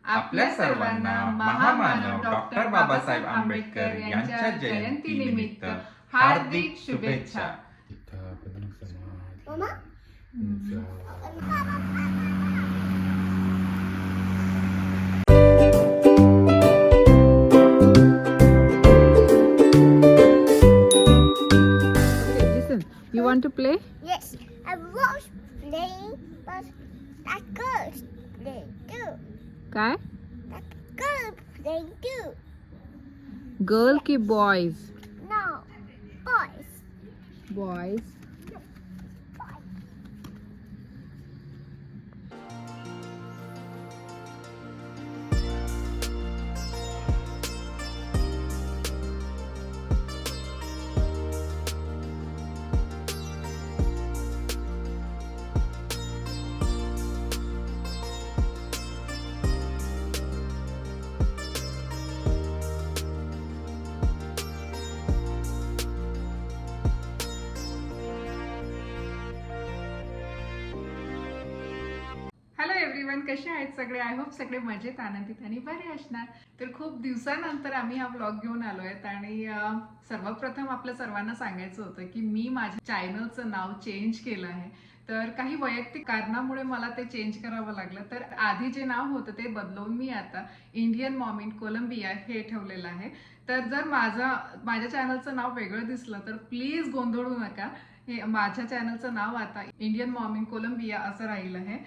आपल्या सर्वांना महामानव डॉक्टर बाबासाहेब आंबेडकर यांच्या जयंतीनिमित्त हार्दिक शुभेच्छा. You want to play? Yes, I was playing, but that girl's playing too. काय? That girl playing too. Girl की boys? No, boys. Boys. Hello everyone, कसे आहेत सगळे? आय होप सगळे मजेत, आनंदित आणि बरे असणार. तर खूप दिवसानंतर आम्ही हा व्लॉग घेऊन आलो आहेत आणि सर्वप्रथम आपल्या सर्वांना सांगायचं होतं की मी माझ्या चॅनलचं नाव चेंज केलं आहे. तर काही वैयक्तिक कारणामुळे मला ते चेंज करावं लागलं. तर आधी जे नाव होतं ते बदलवून मी आता इंडियन मॉम इन कोलंबिया हे ठेवलेलं आहे. तर जर माझ्या चॅनलचं नाव वेगळं दिसलं तर प्लीज गोंधळू नका. हे माझ्या चॅनलचं नाव आता इंडियन मॉम इन कोलंबिया असं राहिलं आहे.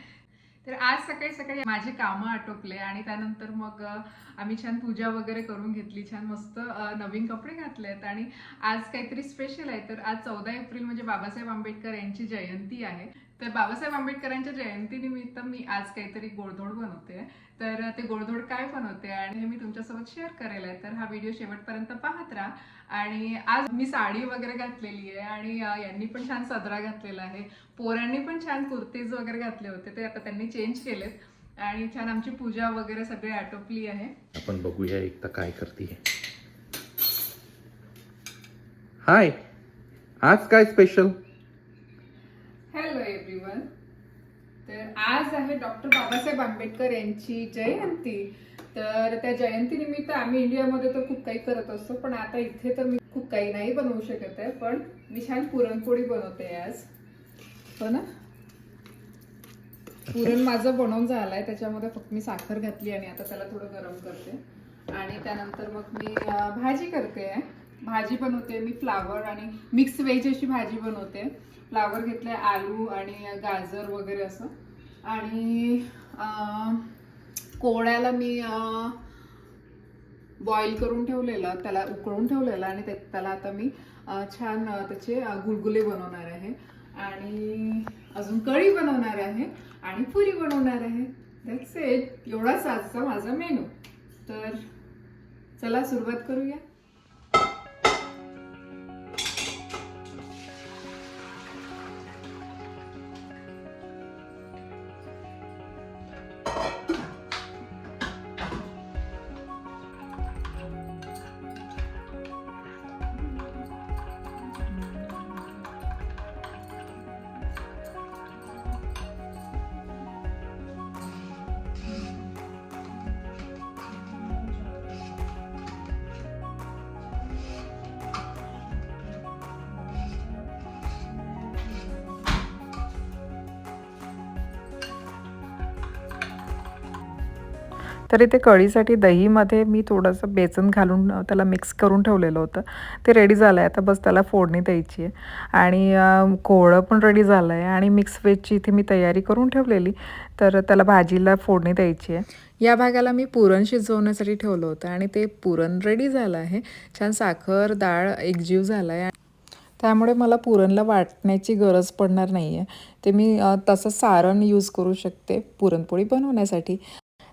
तर आज सकाळी सकाळी माझे कामं आटोपले आणि त्यानंतर मग आम्ही छान पूजा वगैरे करून घेतली, छान मस्त नवीन कपडे घातलेत आणि आज काहीतरी स्पेशल आहे. तर आज 14 एप्रिल म्हणजे बाबासाहेब आंबेडकर यांची जयंती आहे. तर बाबासाहेब आंबेडकरांच्या जयंतीनिमित्त मी आज काहीतरी गोडधोड बनवते. तर ते गोडधोड काय बनवते आणि हे मी तुमच्यासोबत शेअर करेल आहे. तर हा व्हिडिओ शेवटपर्यंत पाहत राहा. आणि आज मी साडी वगैरे घातलेली आहे आणि यांनी पण छान सदरा घातलेला आहे. पोरांनी पण छान कुर्तीज वगैरे घातले होते, ते आता त्यांनी चेंज केलेत आणि छान आमची पूजा वगैरे सगळी आटोपली आहे. आपण बघूया एकदा काय करते. हाय, आज काय स्पेशल? हॅलो एव्हरीवन, तर आज आहे डॉक्टर बाबासाहेब आंबेडकर यांची जयंती. तर त्या जयंतीनिमित्त आम्ही इंडियामध्ये तर खूप काही करत असतो, पण आता इथे तर मी खूप काही नाही बनवू शकत आहे. पण मी छान पुरणपोळी बनवते आज. हो ना, पुरण माझं बनवून झालंय, त्याच्यामध्ये फक्त मी साखर घातली आणि आता त्याला थोडं गरम करते आणि त्यानंतर मग मी भाजी करते. भाजी बनवते मी फ्लावर आणि मिक्स व्हेज अशी भाजी बनवते. फ्लावर घेतले, आलू आणि गाजर वगैरे असं. आणि कोवळ्याला मी बॉईल करून ठेवलेलं, त्याला उकळून ठेवलेलं आणि त्याला आता मी छान त्याचे गुलगुले बनवणार आहे आणि अजून कढी बनवणार आहे आणि पुरी बनवणार आहे. That's it. एवढाच आजचा माझा मेनू. तर चला सुरुवात करूया. तर इथे कढीसाठी दहीमध्ये मी थोडंसं बेसन घालून त्याला मिक्स करून ठेवलेलं होतं. ते रेडी झालं आहे. आता बस त्याला फोडणी द्यायची आहे आणि कोवळं पण रेडी झालं आहे आणि मिक्स व्हेजची इथे मी तयारी करून ठेवलेली. तर त्याला भाजीला फोडणी द्यायची आहे. या भागाला मी पुरण शिजवण्यासाठी ठेवलं होतं आणि ते पुरण रेडी झालं आहे. छान साखर डाळ एकजीव झाला आहे, त्यामुळे मला पुरणला वाटण्याची गरज पडणार नाही आहे. ते मी तसं सारण यूज करू शकते पुरणपोळी बनवण्यासाठी.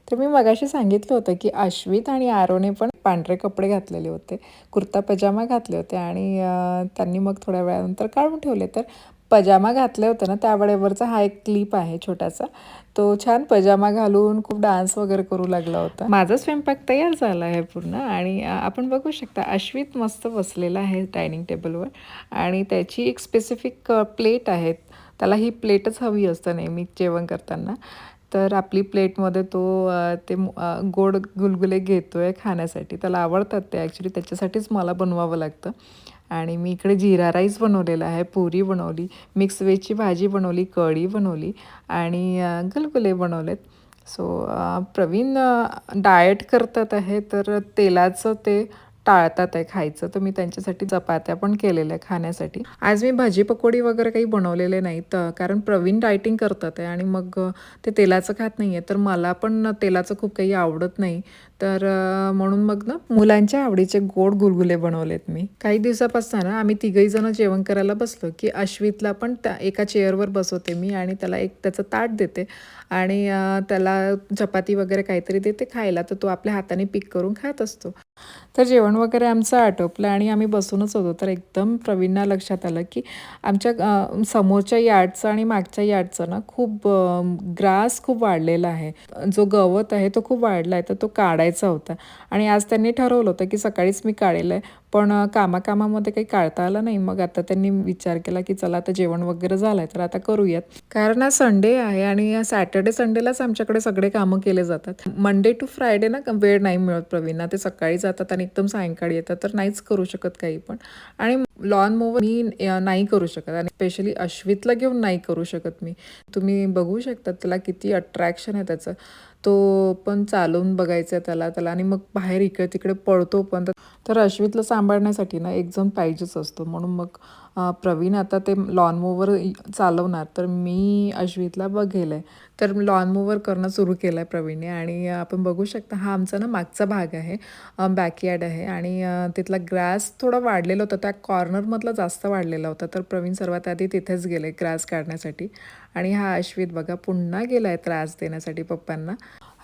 तर मी मगाशी सांगितलं होतं की अश्वित आणि आरोने पण पांढरे कपडे घातलेले होते, कुर्ता पजामा घातले होते आणि त्यांनी मग थोड्या वेळानंतर काढून ठेवले. तर पजामा घातले होते ना, त्यावेळेवरचा हा एक क्लिप आहे छोटासा. तो छान पजामा घालून खूप डान्स वगैरे करू लागला होता. माझा स्वयंपाक तयार झाला आहे पूर्ण आणि आपण बघू शकता अश्वित मस्त बसलेला आहे डायनिंग टेबलवर आणि त्याची एक स्पेसिफिक प्लेट आहे. त्याला ही प्लेटच हवी असतं नेहमी जेवण करताना. तर आपली प्लेटमध्ये तो गोड गुलगुले घेतो आहे खाण्यासाठी. त्याला आवडतात ते ॲक्च्युली, त्याच्यासाठीच मला बनवावं लागतं. आणि मी इकडे जीरा राईस बनवलेला आहे, पुरी बनवली, मिक्स व्हेजची भाजी बनवली, कढी बनवली आणि गुलगुले बनवलेत. सो प्रवीण डाएट करतात आहे, तर तेलाचं ते टाळतात आहे खायचं. तर मी त्यांच्यासाठी चपात्या पण केलेल्या आहे खाण्यासाठी. आज मी भाजी पकोडी वगैरे काही बनवलेले नाहीत, कारण प्रवीण डायटिंग करतात आहे आणि मग ते तेलाचं खात नाही आहे. तर मला पण तेलाचं खूप काही आवडत नाही. तर म्हणून मग ना मुलांच्या आवडीचे गोड गुलगुले बनवलेत मी. काही दिवसापासून ना आम्ही तिघही जण जेवण करायला बसलो की अश्वितला पण त्या एका चेअरवर बसवते मी आणि त्याला एक त्याचं ताट देते आणि त्याला चपाती वगैरे काहीतरी देते खायला. तर तो आपल्या हाताने पिक करून खात असतो. तर जेवण वगैरे आमचं आटोपलं आणि आम्ही बसूनच होतो. तर एकदम प्रवीणला लक्षात आलं की आमच्या समोरच्या यार्डचं आणि मागच्या यार्डचं ना खूप ग्रास खूप वाढलेला आहे. जो गवत आहे तो खूप वाढला आहे, तर तो काढायचा होता. आणि आज त्यांनी ठरवलं होतं की सकाळीच मी काढेल आहे, पण कामाकामामध्ये काही काढता आलं नाही. मग आता त्यांनी विचार केला की चला आता जेवण वगैरे झालं आहे तर आता करूयात. कारण आज संडे आहे आणि सॅटर्डे संडेलाच आमच्याकडे सगळे कामं केले जातात. मंडे टू फ्रायडे ना वेळ नाही मिळत प्रवीणना. ते सकाळी जातात आणि एकदम सायंकाळी येतात, तर नाहीच करू शकत काही पण. आणि लॉन मोवर मी नाही करू शकत आणि स्पेशली अश्वितला घेऊन नाही करू शकत मी. तुम्ही बघू शकता त्याला किती अट्रॅक्शन आहे त्याचं. तो पण चालवून बघायचं आहे त्याला आणि मग बाहेर इकडे तिकडे पळतो पण. तर अश्वितला सांभाळण्यासाठी ना एक जण पाहिजेच असतो. म्हणून मग प्रवीण आता ते लॉन मोवर चालवणार, तर मी अश्वितला बघेल आहे. तर लॉन मोवर करणं सुरू केलं आहे प्रवीणने. आणि आपण बघू शकता हा आमचा ना मागचा भाग आहे, बॅकयार्ड आहे आणि तिथला ग्रास थोडा वाढलेला होता, त्या कॉर्नरमधला जास्त वाढलेला होता. तर प्रवीण सर्वात आधी तिथेच गेले ग्रास काढण्यासाठी. आणि हा अश्वित बघा पुन्हा गेला आहे त्रास देण्यासाठी पप्पांना.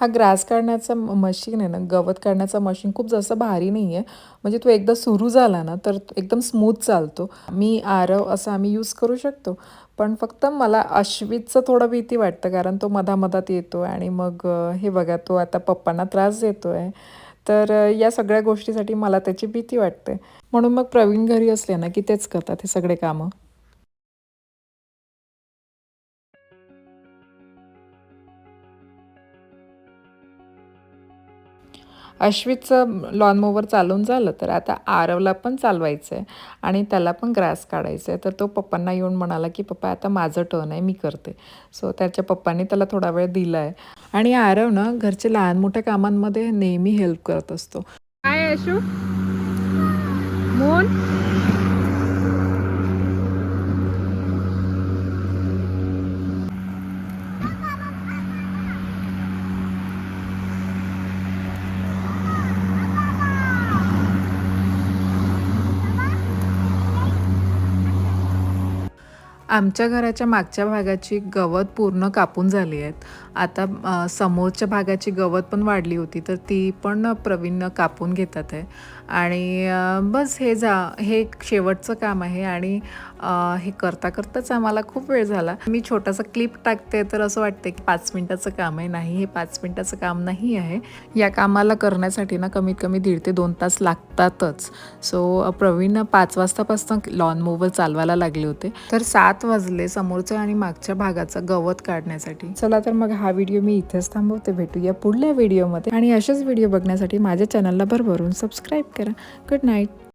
हा ग्रास काढण्याचा मशीन आहे ना, गवत काढण्याचा मशीन खूप जास्त भारी नाही आहे. म्हणजे तो एकदा सुरू झाला ना तर एकदम स्मूथ चालतो. मी आरव असं आम्ही यूज करू शकतो. पण फक्त मला अश्वितचं थोडं भीती वाटतं, कारण तो मधामधात येतो आणि मग हे बघा तो आता पप्पांना त्रास देतो आहे. तर या सगळ्या गोष्टीसाठी मला त्याची भीती वाटते. म्हणून मग प्रवीण घरी असले ना की तेच करतात हे सगळे कामं. अश्वितचं लॉन मोवर चालवून झालं, तर आता आरवला पण चालवायचं आहे आणि त्याला पण ग्रास काढायचं आहे. तर तो पप्पांना येऊन म्हणाला की पप्पा आता माझं टर्न आहे, मी करते. सो त्याच्या पप्पांनी त्याला थोडा वेळ दिला आहे. आणि आरव ना घरच्या लहान मोठ्या कामांमध्ये नेहमी हेल्प करत असतो. काय अशू मून आमच्या घराच्या मागच्या भागाची गवत पूर्ण कापून झाली आहेत. आता समोरच्या भागाची गवत पण वाढली होती, तर ती पण प्रवीण कापून घेतात आहे. आणि बस हे शेवटचं काम आहे. आणि हे करता करताच आम्हाला खूप वेळ झाला. मी छोटासा क्लिप टाकते तर असं वाटते की 5 मिनिटाचं काम आहे. नाही, हे 5 मिनिटाचं काम नाही आहे. या कामाला करण्यासाठी ना कमीत कमी 1.5 ते 2 तास लागतातच. सो प्रवीण 5 वाजतापासून लॉन मोवर चालवायला लागले होते. तर 7 वाजले समोरच्या आणि मागच्या भागाचं गवत काढण्यासाठी. चला तर मग हा व्हिडिओ मी इथेच थांबवते. भेटूया पुढल्या व्हिडिओमध्ये. आणि असेच व्हिडिओ बघण्यासाठी माझ्या चॅनलला भरभरून सबस्क्राईब करा. Good night.